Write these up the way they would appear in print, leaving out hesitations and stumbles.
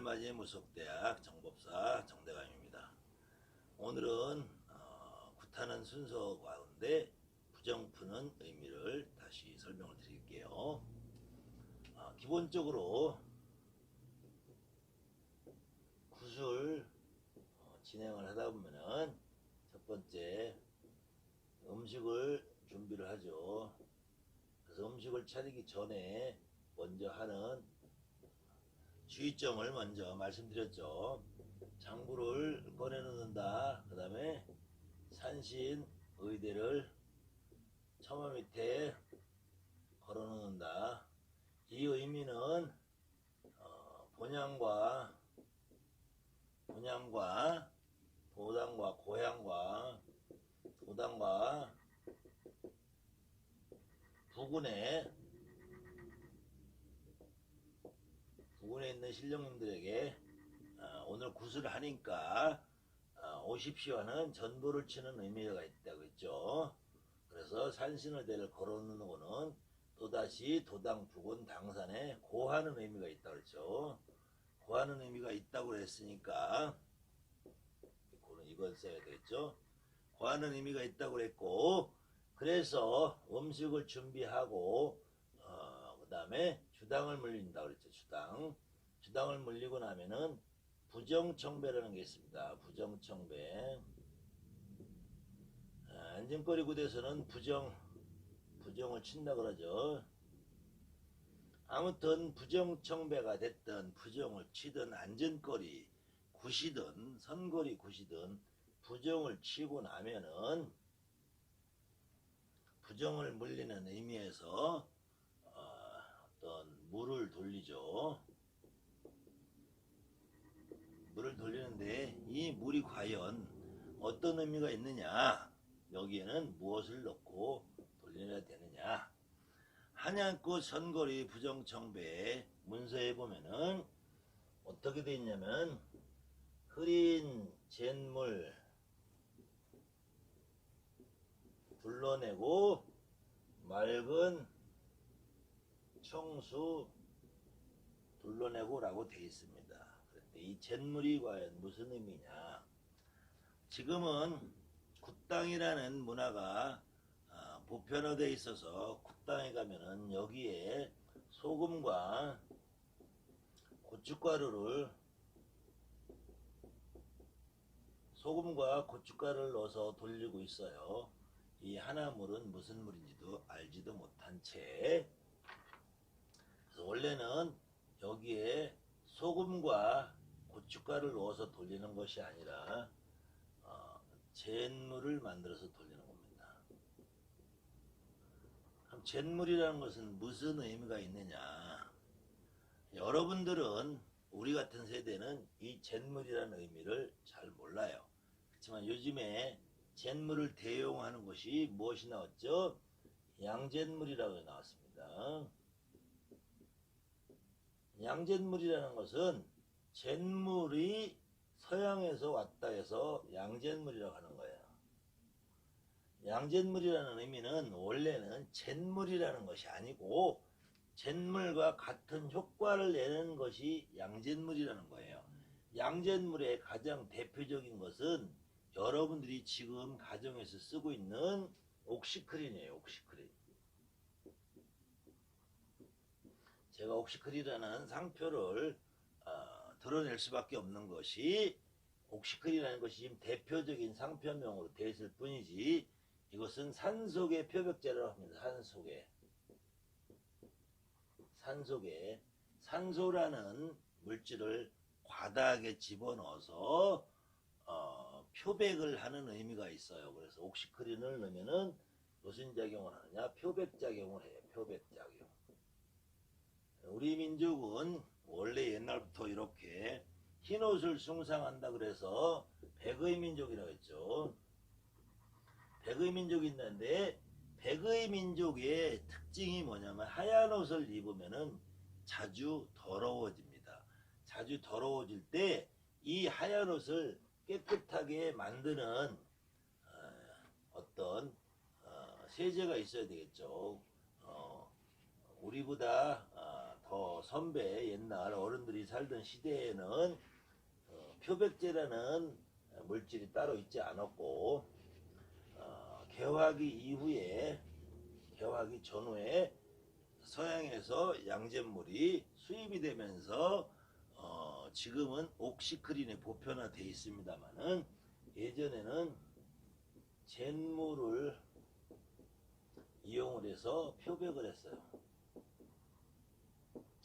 신년을 맞이해 무속대학 정법사 정대감입니다. 오늘은 구타는 순서 가운데 부정 푸는 의미를 다시 설명을 드릴게요. 기본적으로 구술 진행을 하다 보면은 첫 번째 음식을 준비를 하죠. 그래서 음식을 차리기 전에 먼저 하는 주의점을 먼저 말씀드렸죠. 장부를 꺼내 놓는다. 그 다음에 산신 의대를 처마 밑에 걸어 놓는다. 이 의미는 본향과 도당과 고향과 도당과 부군에 있는 신령님들에게 오늘 구슬을 하니까 오십시오 하는 전보를 치는 의미가 있다고 했죠. 그래서 산신의대를 걸어놓는 거는 또다시 도당 부군 당산에 고하는 의미가 있다고 그랬죠. 고하는 의미가 있다고 했으니까 이건 써야 되겠죠. 고하는 의미가 있다고 그랬고, 그래서 음식을 준비하고 그 다음에 주당을 물린다고 그랬죠. 주당을 물리고 나면은 부정청배라는 게 있습니다. 부정청배. 안전거리 구대에서는 부정을 친다 그러죠. 아무튼 부정청배가 됐든 부정을 치든 안전거리 굿이든 선거리 굿이든 부정을 치고 나면은 부정을 물리는 의미에서 어떤 물을 돌리죠. 물을 돌리는데 이 물이 과연 어떤 의미가 있느냐, 여기에는 무엇을 넣고 돌려야 되느냐. 한양꽃 선거리 부정청배 문서에 보면은 어떻게 되어 있냐면 흐린 잿물 둘러내고 맑은 청수 둘러내고 라고 되어 있습니다. 그런데 이 잿물이 과연 무슨 의미냐. 지금은 굿당이라는 문화가 보편화되어 있어서 굿당에 가면은 여기에 소금과 고춧가루를 넣어서 돌리고 있어요. 이 하나물은 무슨 물인지도 알지도 못한 채. 그래서 원래는 여기에 소금과 고춧가루를 넣어서 돌리는 것이 아니라 잿물을 만들어서 돌리는 겁니다. 그럼 잿물이라는 것은 무슨 의미가 있느냐. 여러분들은 우리 같은 세대는 이 잿물이라는 의미를 잘 몰라요. 그렇지만 요즘에 잿물을 대용하는 것이 무엇이 나왔죠? 양잿물이라고 나왔습니다. 양잿물이라는 것은 잿물이 서양에서 왔다 해서 양잿물이라고 하는 거예요. 양잿물이라는 의미는 원래는 잿물이라는 것이 아니고 잿물과 같은 효과를 내는 것이 양잿물이라는 거예요. 양잿물의 가장 대표적인 것은 여러분들이 지금 가정에서 쓰고 있는 옥시크린이에요. 옥시크린. 제가 옥시크린이라는 상표를 드러낼 수밖에 없는 것이 옥시크린이라는 것이 지금 대표적인 상표명으로 되어 있을 뿐이지, 이것은 산속의 표백제라고 합니다. 산속에 산소라는 물질을 과다하게 집어넣어서 표백을 하는 의미가 있어요. 그래서 옥시크린을 넣으면은 무슨 작용을 하느냐? 표백작용을 해요. 표백작용. 우리 민족은 원래 옛날부터 이렇게 흰옷을 숭상한다 그래서 백의 민족이라고 했죠. 백의 민족이 있는데 백의 민족의 특징이 뭐냐면 하얀 옷을 입으면은 자주 더러워집니다. 자주 더러워질 때 이 하얀 옷을 깨끗하게 만드는 어떤 세제가 있어야 되겠죠. 우리보다 더 선배 옛날 어른들이 살던 시대에는 표백제라는 물질이 따로 있지 않았고 개화기 이후에 개화기 전후에 서양에서 양잿물이 수입이 되면서 지금은 옥시크린이 보편화되어 있습니다만은 예전에는 잿물을 이용을 해서 표백을 했어요.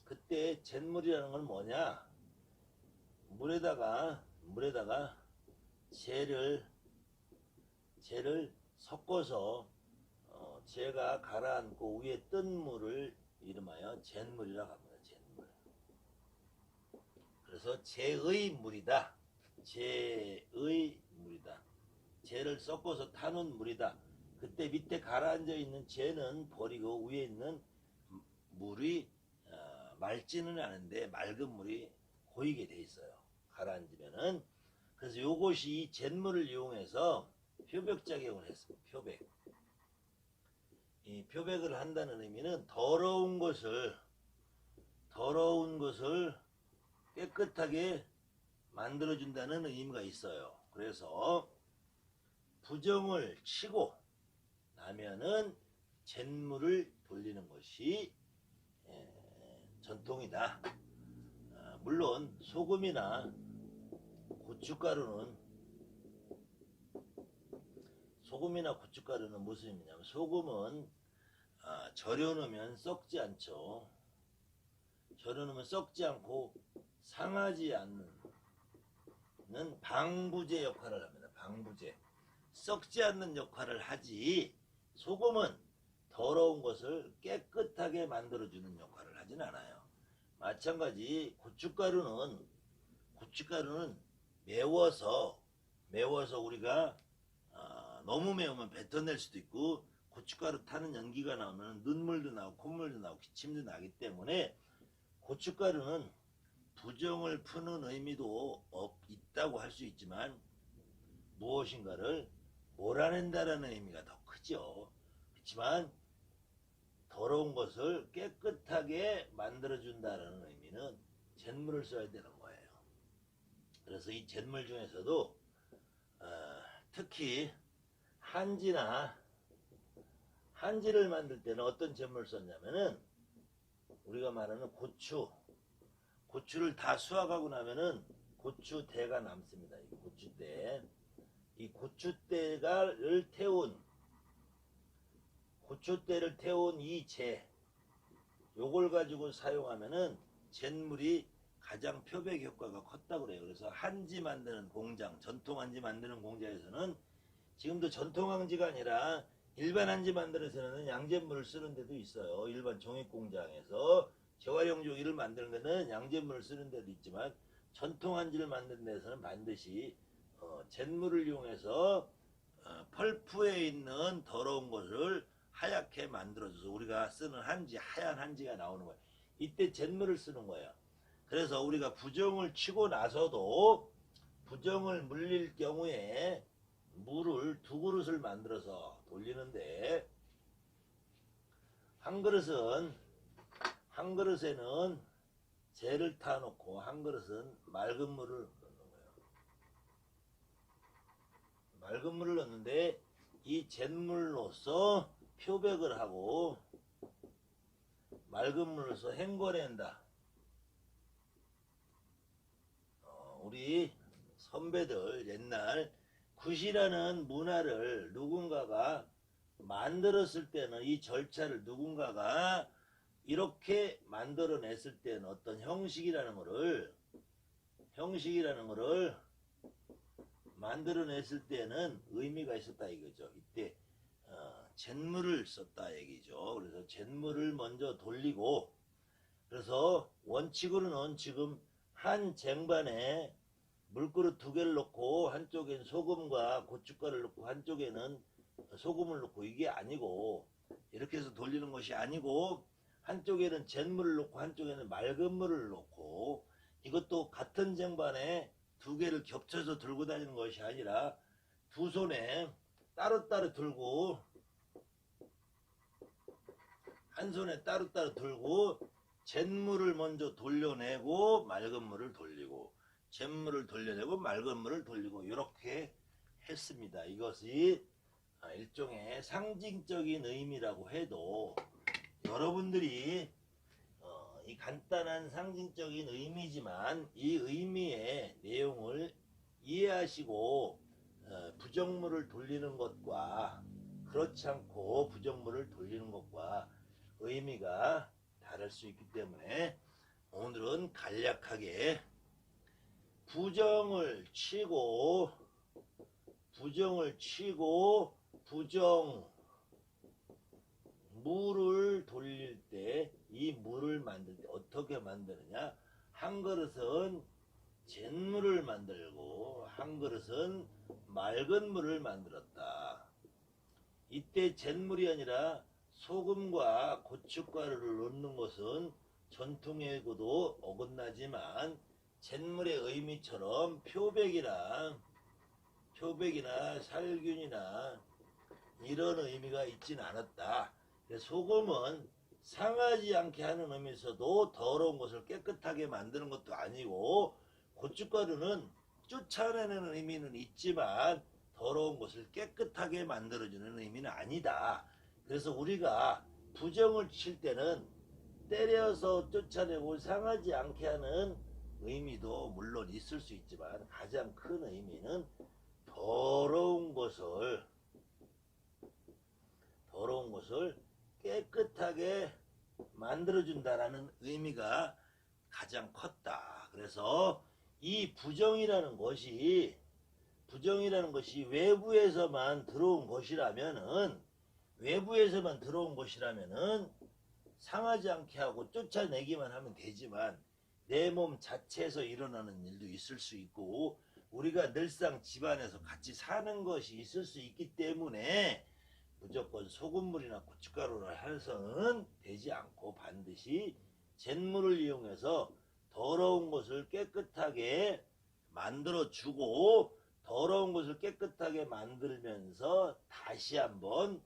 그때 잿물이라는 건 뭐냐? 물에다가 재를 섞어서 재가 가라앉고 위에 뜬 물을 이름하여 잿물이라고 합니다. 잿물. 그래서 재의 물이다. 재의 물이다. 재를 섞어서 타는 물이다. 그때 밑에 가라앉아 있는 재는 버리고 위에 있는 물이 맑지는 않은데 맑은 물이 고이게 돼 있어요. 가라앉으면은. 그래서 요것이 이 잿물을 이용해서 표백작용을 했습니다. 표백. 이 표백을 한다는 의미는 더러운 것을 깨끗하게 만들어준다는 의미가 있어요. 그래서 부정을 치고 나면은 잿물을 돌리는 것이 전통이다. 물론 소금이나 고춧가루는 무슨 의미냐면 소금은 절여놓으면 썩지 않죠. 절여놓으면 썩지 않고 상하지 않는 방부제 역할을 합니다. 방부제. 썩지 않는 역할을 하지 소금은 더러운 것을 깨끗하게 만들어주는 역할을 하진 않아요. 마찬가지 고춧가루는 매워서 우리가 너무 매우면 뱉어낼 수도 있고 고춧가루 타는 연기가 나오면 눈물도 나오고 콧물도 나오고 기침도 나기 때문에 고춧가루는 부정을 푸는 의미도 있다고 할 수 있지만 무엇인가를 몰아낸다라는 의미가 더 크죠. 그렇지만 더러운 것을 깨끗하게 만들어준다는 의미는 잿물을 써야 되는 거예요. 그래서 이 잿물 중에서도 특히 한지를 만들 때는 어떤 잿물을 썼냐면은 우리가 말하는 고추를 다 수확하고 나면은 고추대가 남습니다. 이 고추대. 이 고추대를 태운 이 재, 요걸 가지고 사용하면은 잿물이 가장 표백 효과가 컸다고 그래요. 그래서 한지 만드는 공장, 전통 한지 만드는 공장에서는 지금도 전통 한지가 아니라 일반 한지 만드는 데서는 양잿물을 쓰는 데도 있어요. 일반 종입 공장에서 재활용 종이를 만드는 데는 양잿물을 쓰는 데도 있지만 전통 한지를 만드는 데서는 반드시 잿물을 이용해서 펄프에 있는 더러운 것을 하얗게 만들어줘서 우리가 쓰는 한지, 하얀 한지가 나오는 거예요. 이때 잿물을 쓰는 거예요. 그래서 우리가 부정을 치고 나서도 부정을 물릴 경우에 물을 두 그릇을 만들어서 돌리는데 한 그릇에는 재를 타놓고 한 그릇은 맑은 물을 넣는 거예요. 맑은 물을 넣는데 이 잿물로서 표백을 하고 맑은 물로서 헹궈낸다. 우리 선배들 옛날 굿이라는 문화를 누군가가 만들었을 때는 이 절차를 누군가가 이렇게 만들어냈을 때는 어떤 형식이라는 거를 만들어냈을 때는 의미가 있었다 이거죠. 이때 잿물을 썼다 얘기죠. 그래서 잿물을 먼저 돌리고 그래서 원칙으로는 지금 한 쟁반에 물그릇 두 개를 넣고 한쪽엔 소금과 고춧가루를 넣고 한쪽에는 소금을 넣고 이게 아니고 이렇게 해서 돌리는 것이 아니고 한쪽에는 잿물을 넣고 한쪽에는 맑은 물을 넣고 이것도 같은 쟁반에 두 개를 겹쳐서 들고 다니는 것이 아니라 두 손에 따로따로 들고 한 손에 따로따로 들고 잿물을 먼저 돌려내고 맑은 물을 돌리고, 잿물을 돌려내고 맑은 물을 돌리고, 이렇게 했습니다. 이것이 일종의 상징적인 의미라고 해도 여러분들이 이 간단한 상징적인 의미지만 이 의미의 내용을 이해하시고 부정물을 돌리는 것과 그렇지 않고 부정물을 돌리는 것과 의미가 다를 수 있기 때문에 오늘은 간략하게 부정을 치고 부정 물을 돌릴 때 이 물을 만들 때 어떻게 만드느냐, 한 그릇은 잿물을 만들고 한 그릇은 맑은 물을 만들었다. 이때 잿물이 아니라 소금과 고춧가루를 넣는 것은 전통에도 어긋나지만 잿물의 의미처럼 표백이나 살균이나 이런 의미가 있진 않았다. 소금은 상하지 않게 하는 의미에서도 더러운 것을 깨끗하게 만드는 것도 아니고, 고춧가루는 쫓아내는 의미는 있지만 더러운 것을 깨끗하게 만들어주는 의미는 아니다. 그래서 우리가 부정을 칠 때는 때려서 쫓아내고 상하지 않게 하는 의미도 물론 있을 수 있지만 가장 큰 의미는 더러운 것을 깨끗하게 만들어준다라는 의미가 가장 컸다. 그래서 이 부정이라는 것이 외부에서만 들어온 것이라면은 상하지 않게 하고 쫓아내기만 하면 되지만 내 몸 자체에서 일어나는 일도 있을 수 있고 우리가 늘상 집안에서 같이 사는 것이 있을 수 있기 때문에 무조건 소금물이나 고춧가루를 해서는 되지 않고 반드시 잿물을 이용해서 더러운 것을 깨끗하게 만들어주고, 더러운 것을 깨끗하게 만들면서 다시 한번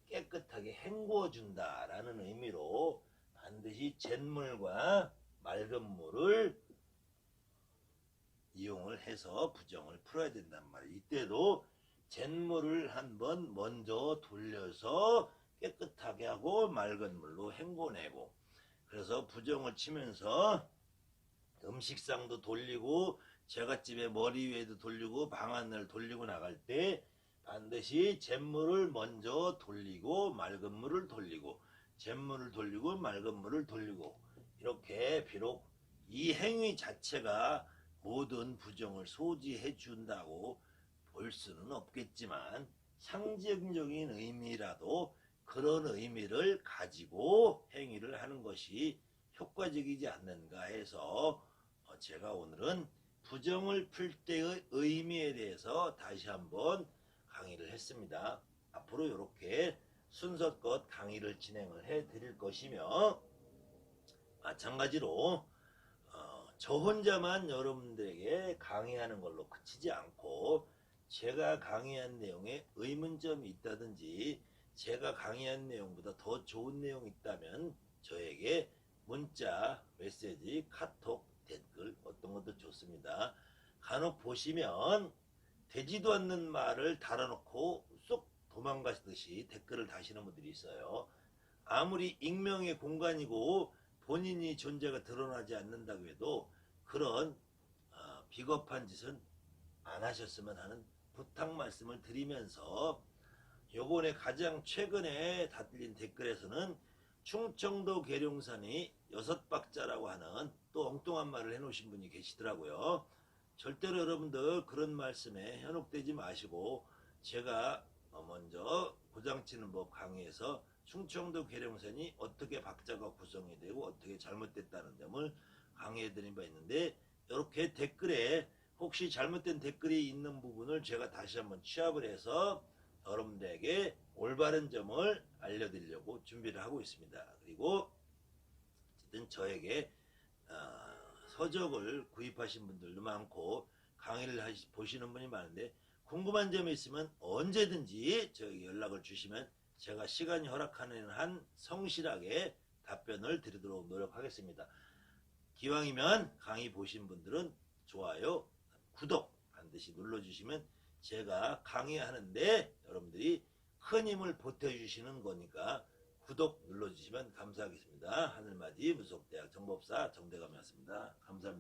깨끗하게 헹궈준다라는 의미로 반드시 잿물과 맑은 물을 이용을 해서 부정을 풀어야 된단 말이에요. 이때도 잿물을 한번 먼저 돌려서 깨끗하게 하고 맑은 물로 헹궈내고, 그래서 부정을 치면서 음식상도 돌리고 제갓집에 머리 위에도 돌리고 방 안을 돌리고 나갈 때 반드시 잿물을 먼저 돌리고 맑은 물을 돌리고 잿물을 돌리고 맑은 물을 돌리고, 이렇게 비록 이 행위 자체가 모든 부정을 소지해 준다고 볼 수는 없겠지만 상징적인 의미라도 그런 의미를 가지고 행위를 하는 것이 효과적이지 않는가 해서 제가 오늘은 부정을 풀 때의 의미에 대해서 다시 한번 강의를 했습니다. 앞으로 이렇게 순서껏 강의를 진행을 해 드릴 것이며, 마찬가지로 저 혼자만 여러분들에게 강의하는 걸로 그치지 않고 제가 강의한 내용에 의문점이 있다든지 제가 강의한 내용보다 더 좋은 내용이 있다면 저에게 문자, 메시지, 카톡, 댓글 어떤 것도 좋습니다. 간혹 보시면 되지도 않는 말을 달아놓고 쏙 도망가시듯이 댓글을 다시는 분들이 있어요. 아무리 익명의 공간이고 본인이 존재가 드러나지 않는다고 해도 그런 비겁한 짓은 안 하셨으면 하는 부탁 말씀을 드리면서, 요번에 가장 최근에 달린 댓글에서는 충청도 계룡산이 6박자라고 하는 또 엉뚱한 말을 해놓으신 분이 계시더라고요. 절대로 여러분들 그런 말씀에 현혹되지 마시고, 제가 먼저 고장치는 법 강의에서 충청도 계룡산이 어떻게 박자가 구성이 되고 어떻게 잘못됐다는 점을 강의해드린 바 있는데, 이렇게 댓글에 혹시 잘못된 댓글이 있는 부분을 제가 다시 한번 취합을 해서 여러분들에게 올바른 점을 알려드리려고 준비를 하고 있습니다. 그리고 어쨌든 저에게 서적을 구입하신 분들도 많고 강의를 보시는 분이 많은데, 궁금한 점이 있으면 언제든지 저에게 연락을 주시면 제가 시간이 허락하는 한 성실하게 답변을 드리도록 노력하겠습니다. 기왕이면 강의 보신 분들은 좋아요, 구독 반드시 눌러주시면 제가 강의하는데 여러분들이 큰 힘을 보태주시는 거니까 구독 눌러주시면 감사하겠습니다. 하늘맞이 무속대학 정법사 정대감이었습니다. 감사합니다.